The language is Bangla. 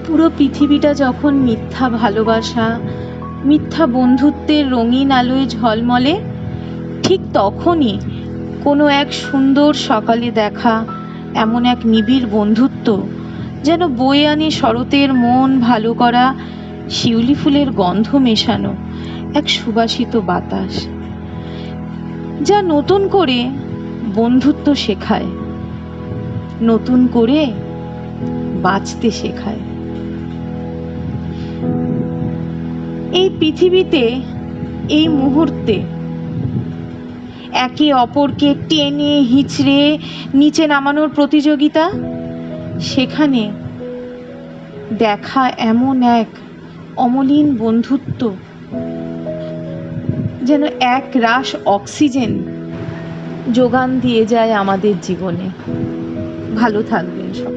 পুরো পৃথিবীটা যখন মিথ্যা ভালোবাসা, মিথ্যা বন্ধুত্বের রঙিন আলোয় ঝলমলে, ঠিক তখনই কোনো এক সুন্দর সকালে দেখা এমন এক নিবিড় বন্ধুত্ব যেন বয়ে আনে শরতের মন ভালো করা শিউলি ফুলের গন্ধ মেশানো এক সুবাসিত বাতাস, যা নতুন করে বন্ধুত্ব শেখায়, নতুন করে বাঁচতে শেখায়। এই পৃথিবীতে এই মুহূর্তে একে অপরকে টেনে হিঁচড়ে নিচে নামানোর প্রতিযোগিতা, সেখানে দেখা এমন এক অমলিন বন্ধুত্ব যেন এক রাশ অক্সিজেন যোগান দিয়ে যায় আমাদের জীবনে। ভালো থাকবেন সবাই।